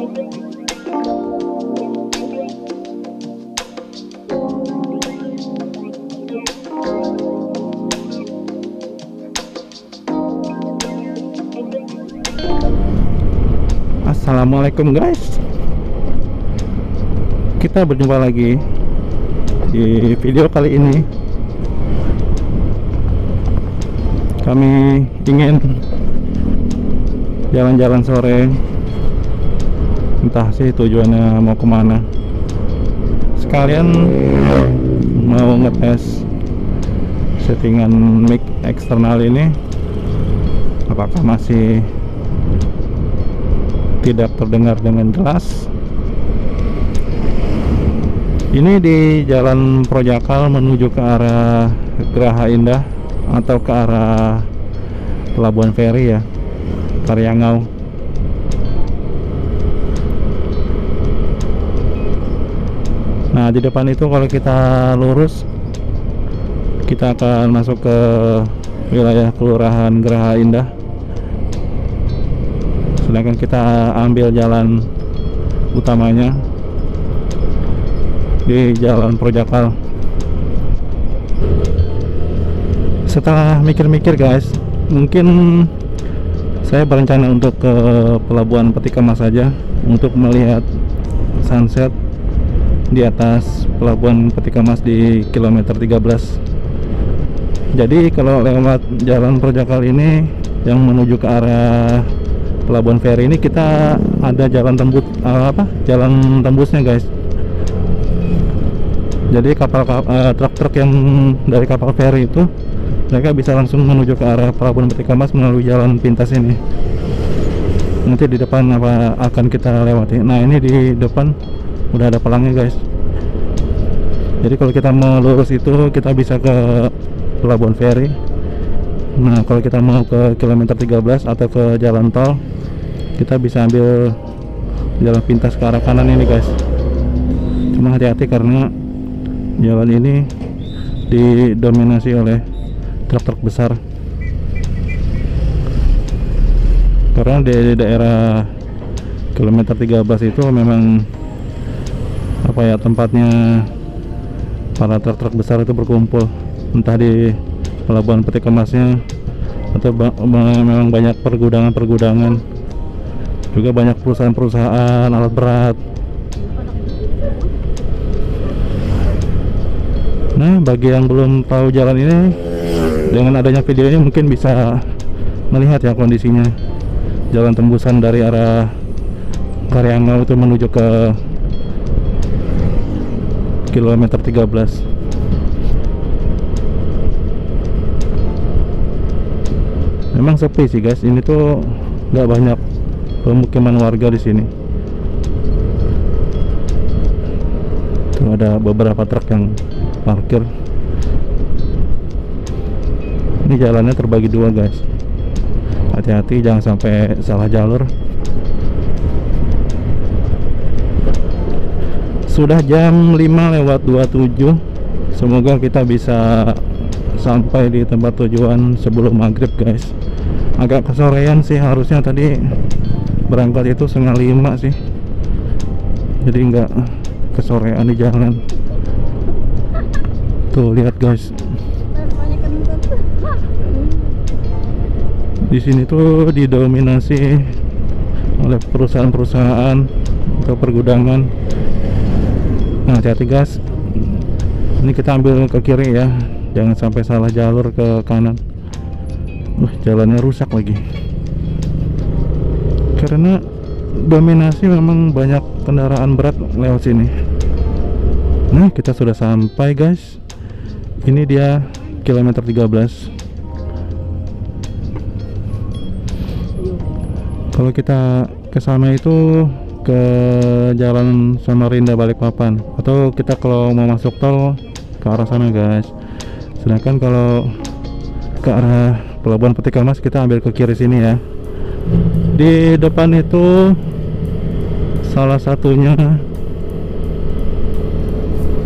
Assalamualaikum guys, kita berjumpa lagi di video kali ini. Kami ingin jalan-jalan sore, entah sih tujuannya mau kemana. Sekalian mau ngetes settingan mic eksternal ini, apakah masih tidak terdengar dengan jelas. Ini di Jalan Projakal menuju ke arah Geraha Indah atau ke arah Pelabuhan Feri ya, Karyangau. Nah, di depan itu kalau kita lurus, kita akan masuk ke wilayah Kelurahan Geraha Indah. Sedangkan kita ambil jalan utamanya di Jalan Projakal. Setelah mikir-mikir guys, mungkin saya berencana untuk ke Pelabuhan Peti Kemas saja untuk melihat sunset di atas Pelabuhan Peti Kemas di kilometer 13. Jadi kalau lewat Jalan Projakal ini yang menuju ke arah Pelabuhan Feri ini, kita ada jalan tembus, jalan tembusnya guys. Jadi truk-truk yang dari kapal feri itu, mereka bisa langsung menuju ke arah Pelabuhan Peti Kemas melalui jalan pintas ini. Nanti di depan akan kita lewati. Nah, ini di depan udah ada pelangnya guys. Jadi kalau kita mau lurus itu, kita bisa ke Pelabuhan Feri. Nah, kalau kita mau ke kilometer 13 atau ke jalan tol, kita bisa ambil jalan pintas ke arah kanan ini guys. Cuma hati-hati karena jalan ini didominasi oleh truk-truk besar. Karena di daerah kilometer 13 itu memang tempatnya para truk-truk besar itu berkumpul, entah di Pelabuhan Peti Kemasnya atau memang banyak pergudangan, juga banyak perusahaan-perusahaan alat berat. Nah, bagi yang belum tahu jalan ini, dengan adanya video ini mungkin bisa melihat ya kondisinya. Jalan tembusan dari arah Karyangau itu menuju ke kilometer 13. Memang sepi sih guys, ini tuh nggak banyak pemukiman warga di sini. Tuh ada beberapa truk yang parkir. Ini jalannya terbagi dua guys. Hati-hati jangan sampai salah jalur. Sudah jam 5:27. Semoga kita bisa sampai di tempat tujuan sebelum maghrib guys. Agak kesorean sih, harusnya tadi berangkat itu 4:30 sih, jadi nggak kesorean di jalan. Tuh lihat guys, di sini tuh didominasi oleh perusahaan-perusahaan atau pergudangan. Nah, hati-hati guys, ini kita ambil ke kiri ya, jangan sampai salah jalur ke kanan. Jalannya rusak lagi karena dominasi memang banyak kendaraan berat lewat sini. Nah, kita sudah sampai guys. Ini dia kilometer 13. Kalau kita ke sana itu ke Jalan Samarinda Balikpapan, atau kita kalau mau masuk tol ke arah sana guys. Sedangkan kalau ke arah Pelabuhan Peti Kemas kita ambil ke kiri sini ya. Di depan itu salah satunya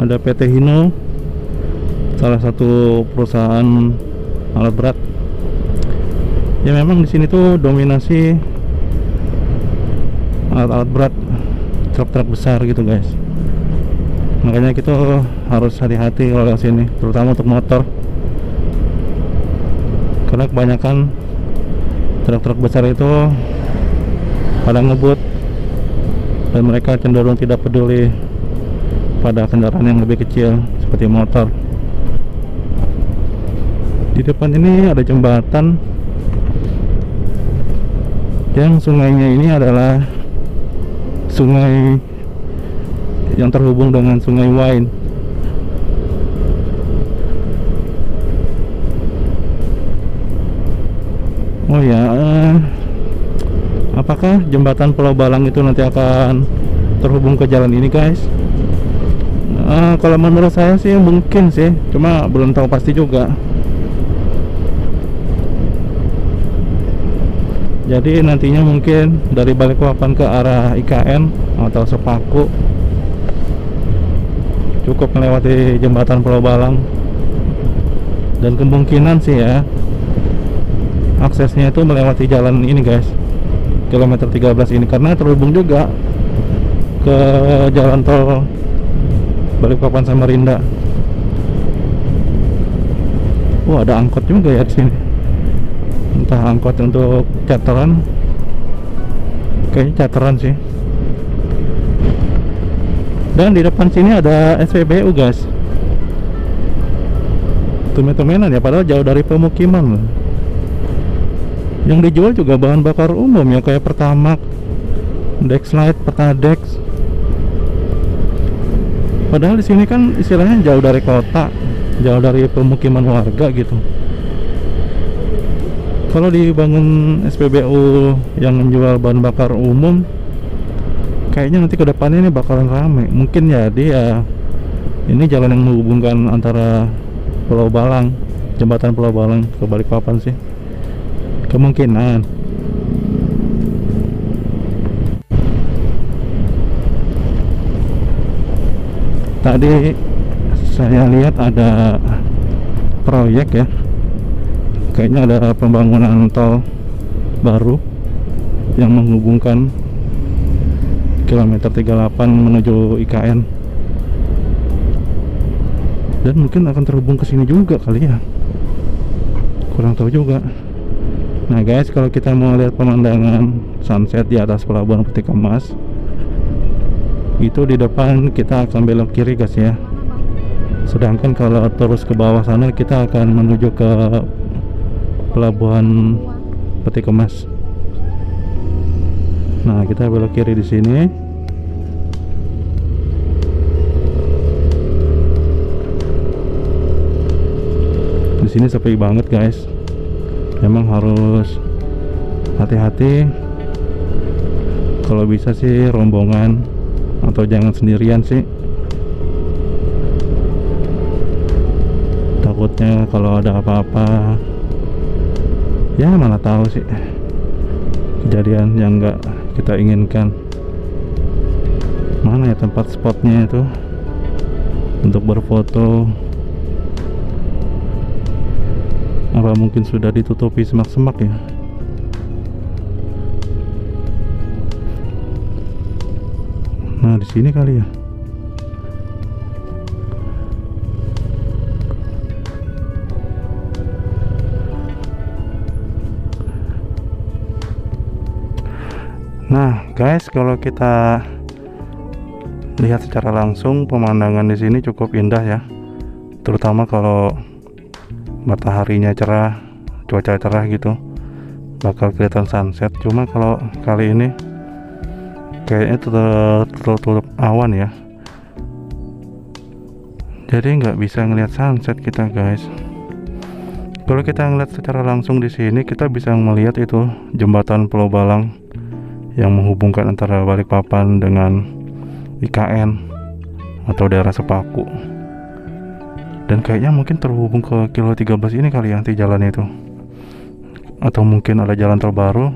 ada PT Hino, salah satu perusahaan alat berat. Ya memang di sini tuh dominasi alat-alat berat, truk-truk besar gitu guys. Makanya kita harus hati-hati kalau lewat sini, terutama untuk motor, karena kebanyakan truk-truk besar itu pada ngebut dan mereka cenderung tidak peduli pada kendaraan yang lebih kecil seperti motor. Di depan ini ada jembatan yang sungainya ini adalah sungai yang terhubung dengan Sungai Wain. Oh ya, apakah jembatan Pulau Balang itu nanti akan terhubung ke jalan ini guys? Kalau menurut saya sih mungkin sih, cuma belum tahu pasti juga. Jadi nantinya mungkin dari Balikpapan ke arah IKN atau Sepaku cukup melewati jembatan Pulau Balang, dan kemungkinan sih ya aksesnya itu melewati jalan ini guys, kilometer 13 ini, karena terhubung juga ke jalan tol Balikpapan Samarinda. Wah, ada angkot juga ya di sini, entah angkot untuk charteran, kayaknya charteran sih. Dan di depan sini ada SPBU guys. Tumben-tumbenan ya, padahal jauh dari pemukiman loh. Yang dijual juga bahan bakar umum ya, kayak Pertamax, Dexlite, Pertadex. Padahal di sini kan istilahnya jauh dari kota, jauh dari pemukiman warga gitu. Kalau dibangun SPBU yang menjual bahan bakar umum, kayaknya nanti ke depannya ini bakalan rame. Mungkin jadi ya ini jalan yang menghubungkan antara Pulau Balang, jembatan Pulau Balang ke Balikpapan sih, kemungkinan. Tadi saya lihat ada proyek ya, kayaknya ada pembangunan tol baru yang menghubungkan kilometer 38 menuju IKN, dan mungkin akan terhubung ke sini juga kali ya, kurang tahu juga. Nah guys, kalau kita mau lihat pemandangan sunset di atas Pelabuhan Peti Kemas, itu di depan kita akan belok kiri guys ya. Sedangkan kalau terus ke bawah sana kita akan menuju ke Pelabuhan Peti Kemas. Nah, kita belok kiri di sini. Di sini sepi banget guys. Emang harus hati-hati. Kalau bisa sih rombongan atau jangan sendirian sih. Takutnya kalau ada apa-apa, ya mana tahu sih, kejadian yang enggak kita inginkan. Mana ya tempat spotnya itu untuk berfoto? Apa mungkin sudah ditutupi semak-semak ya? Nah, di sini kali ya. Nah guys, kalau kita lihat secara langsung pemandangan di sini cukup indah ya, terutama kalau mataharinya cerah, cuaca cerah gitu, bakal kelihatan sunset. Cuma kalau kali ini kayaknya tertutup awan ya, jadi nggak bisa ngelihat sunset kita guys. Kalau kita ngeliat secara langsung di sini, kita bisa melihat itu jembatan Pulau Balang yang menghubungkan antara Balikpapan dengan IKN atau daerah Sepaku. Dan kayaknya mungkin terhubung ke kilo 13 ini kali ya nanti jalan itu. Atau mungkin ada jalan terbaru.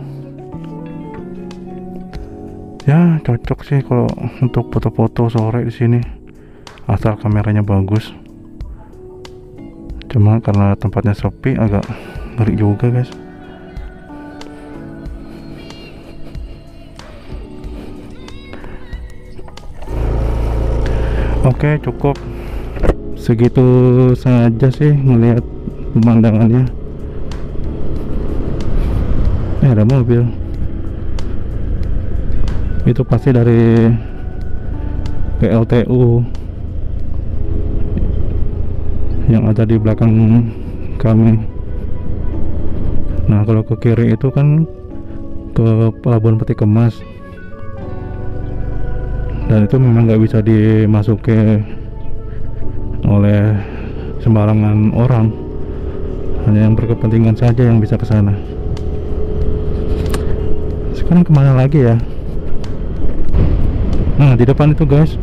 Ya, cocok sih kalau untuk foto-foto sore di sini. Asal kameranya bagus. Cuma karena tempatnya sepi agak ngeri juga guys. Oke, cukup segitu saja sih melihat pemandangannya. Ada mobil, itu pasti dari PLTU yang ada di belakang kami. Nah, kalau ke kiri itu kan ke Pelabuhan Peti Kemas, dan itu memang nggak bisa dimasuki oleh sembarangan orang, hanya yang berkepentingan saja yang bisa ke sana. Sekarang kemana lagi ya? Nah, di depan itu guys,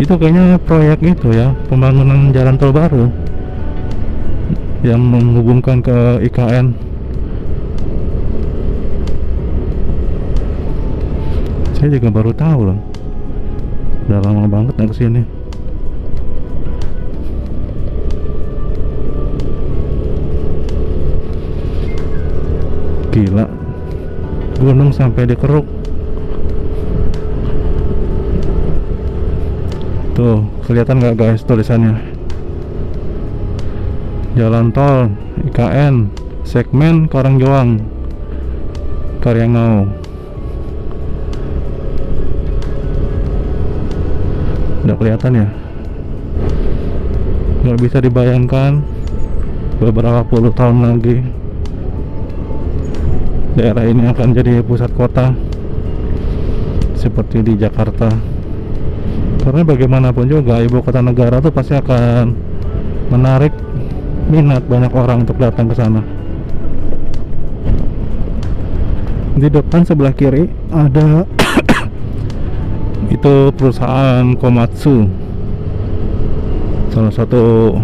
itu kayaknya proyek itu ya, pembangunan jalan tol baru yang menghubungkan ke IKN. Saya juga baru tahu loh, udah lama banget nggak kesini. Gila, gunung sampai dikeruk. Tuh, kelihatan nggak guys tulisannya? Jalan tol IKN segmen Karangjoang Karyangau. Udah kelihatan ya? Nggak bisa dibayangkan beberapa puluh tahun lagi daerah ini akan jadi pusat kota seperti di Jakarta. Karena bagaimanapun juga ibu kota negara tuh pasti akan menarik minat banyak orang untuk datang ke sana. Di depan sebelah kiri ada itu perusahaan Komatsu, salah satu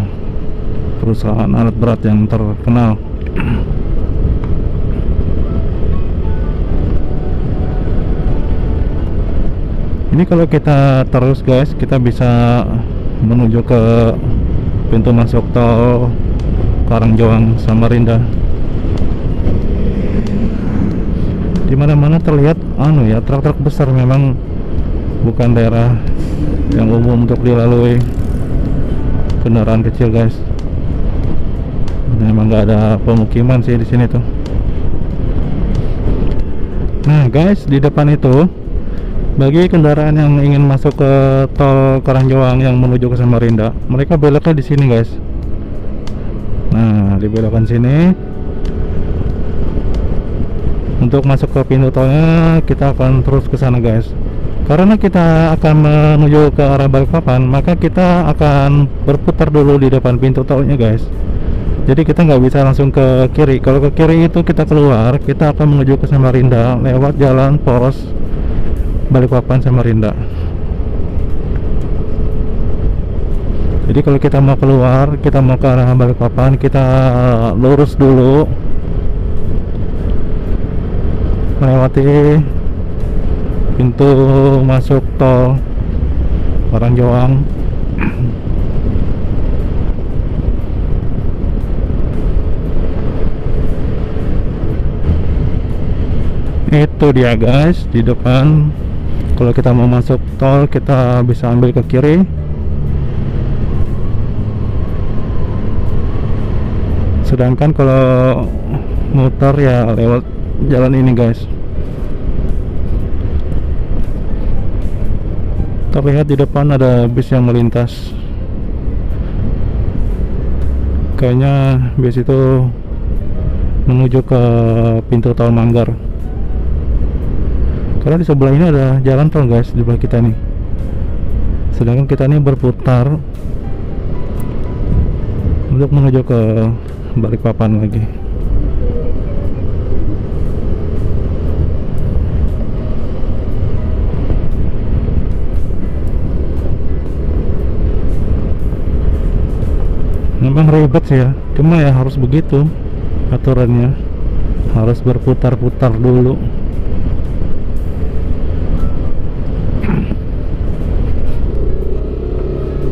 perusahaan alat berat yang terkenal. Ini kalau kita terus guys, kita bisa menuju ke pintu masuk tol Karangjoang Samarinda. Dimana-mana terlihat ya, truk-truk besar. Memang bukan daerah yang umum untuk dilalui kendaraan kecil guys. Memang nggak ada pemukiman sih di sini tuh. Nah guys, di depan itu bagi kendaraan yang ingin masuk ke tol Karangjoang yang menuju ke Samarinda, mereka beloknya di sini guys. Nah, di belokan sini untuk masuk ke pintu tolnya, kita akan terus ke sana guys. Karena kita akan menuju ke arah Balikpapan, maka kita akan berputar dulu di depan pintu tolnya guys. Jadi kita nggak bisa langsung ke kiri. Kalau ke kiri itu kita keluar, kita akan menuju ke Samarinda lewat jalan poros Balikpapan Samarinda. Jadi kalau kita mau keluar, kita mau ke arah Balikpapan, kita lurus dulu melewati pintu masuk tol Karangjoang. Itu dia guys, di depan. Kalau kita mau masuk tol, kita bisa ambil ke kiri. Sedangkan kalau muter ya lewat jalan ini guys. Terlihat di depan ada bis yang melintas. Kayaknya bis itu menuju ke pintu tol Manggar. Karena di sebelah ini ada jalan tol guys, di sebelah kita nih. Sedangkan kita ini berputar untuk menuju ke Balikpapan lagi. Memang ribet sih ya, cuma ya harus begitu aturannya, harus berputar-putar dulu.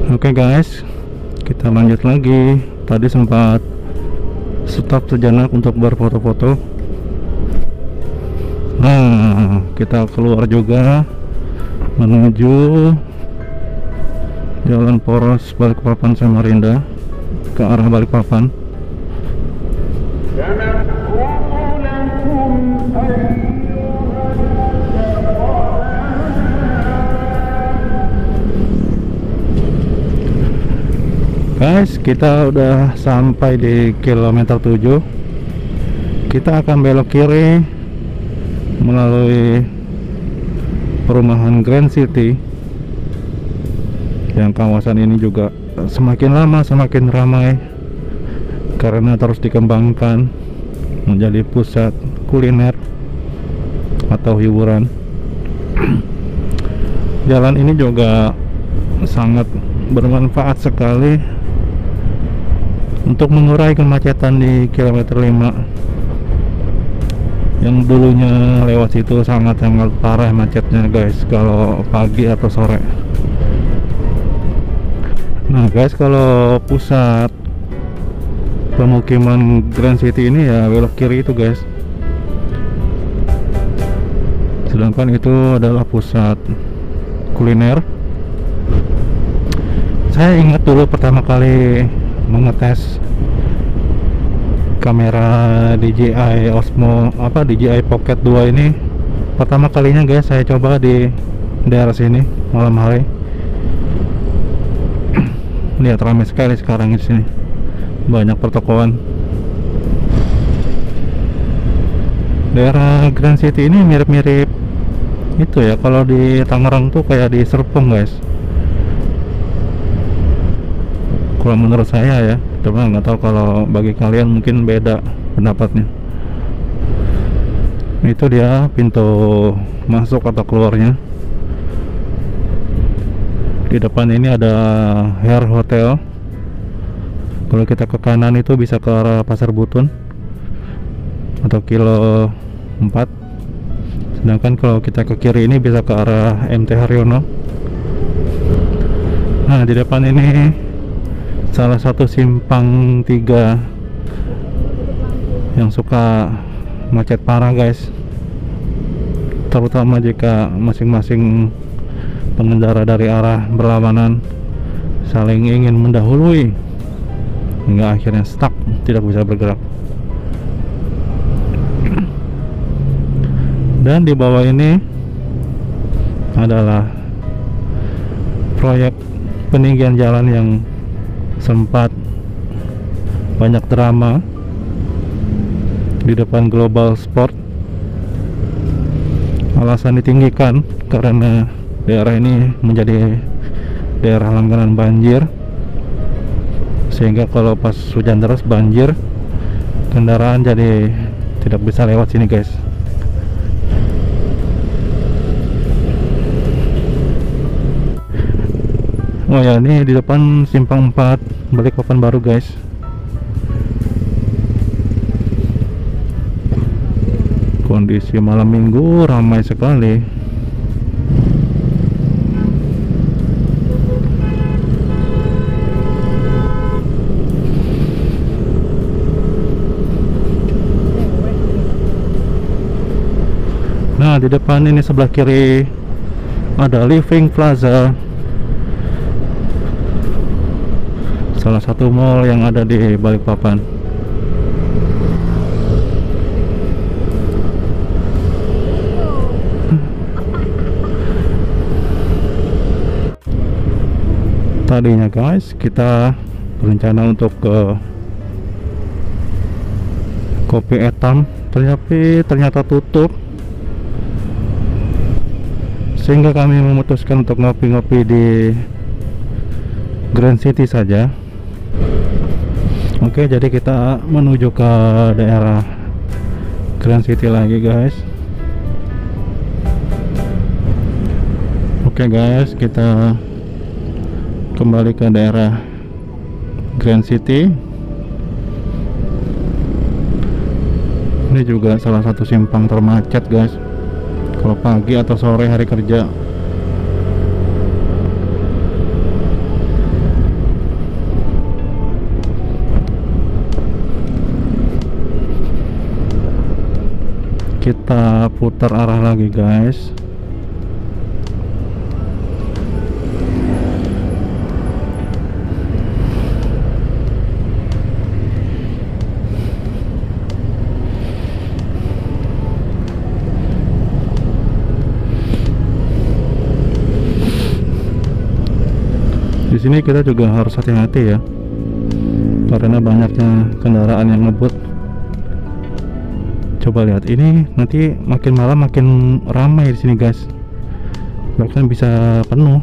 Oke guys, kita lanjut lagi. Tadi sempat stop sejenak untuk berfoto-foto. Nah, kita keluar juga menuju Jalan poros Balikpapan Samarinda ke arah Balikpapan. Guys, kita udah sampai di kilometer 7. Kita akan belok kiri melalui perumahan Grand City. Yang kawasan ini juga semakin lama semakin ramai karena terus dikembangkan menjadi pusat kuliner atau hiburan. Jalan ini juga sangat bermanfaat sekali untuk mengurai kemacetan di kilometer 5 yang dulunya lewat situ sangat-sangat parah macetnya guys kalau pagi atau sore. Nah guys, kalau pusat pemukiman Grand City ini ya belok kiri itu guys, sedangkan itu adalah pusat kuliner. Saya ingat dulu pertama kali mengetes kamera DJI Osmo DJI Pocket 2 ini, pertama kalinya guys saya coba di daerah sini malam hari. Lihat ramai sekali sekarang di sini, banyak pertokoan. Daerah Grand City ini mirip-mirip itu ya, kalau di Tangerang tuh kayak di Serpong guys. Kalau menurut saya ya, cuma nggak tahu kalau bagi kalian mungkin beda pendapatnya. Itu dia pintu masuk atau keluarnya. Di depan ini ada Hair Hotel. Kalau kita ke kanan itu bisa ke arah Pasar Butun atau kilo 4. Sedangkan kalau kita ke kiri ini bisa ke arah MT Haryono. Nah di depan ini salah satu simpang 3 yang suka macet parah guys, terutama jika masing-masing pengendara dari arah berlawanan saling ingin mendahului hingga akhirnya stuck, tidak bisa bergerak. Dan di bawah ini adalah proyek peninggian jalan yang sempat banyak drama di depan Global Sport. Alasan ditinggikan karena daerah ini menjadi daerah langganan banjir, sehingga kalau pas hujan deras banjir, kendaraan jadi tidak bisa lewat sini guys. Oh ya, ini di depan simpang 4 Balikpapan baru guys. Kondisi malam minggu ramai sekali. Nah di depan ini sebelah kiri ada Living Plaza, salah satu mall yang ada di Balikpapan. Tadinya guys kita berencana untuk ke Kopi Etam, tapi ternyata tutup, sehingga kami memutuskan untuk ngopi-ngopi di Grand City saja. Oke, jadi kita menuju ke daerah Grand City lagi guys. Oke guys, kita kembali ke daerah Grand City. Ini juga salah satu simpang termacet guys kalau pagi atau sore hari kerja. Kita putar arah lagi guys. Di sini kita juga harus hati-hati ya, karena banyaknya kendaraan yang ngebut. Coba lihat ini, nanti makin malam makin ramai di sini guys, bahkan bisa penuh.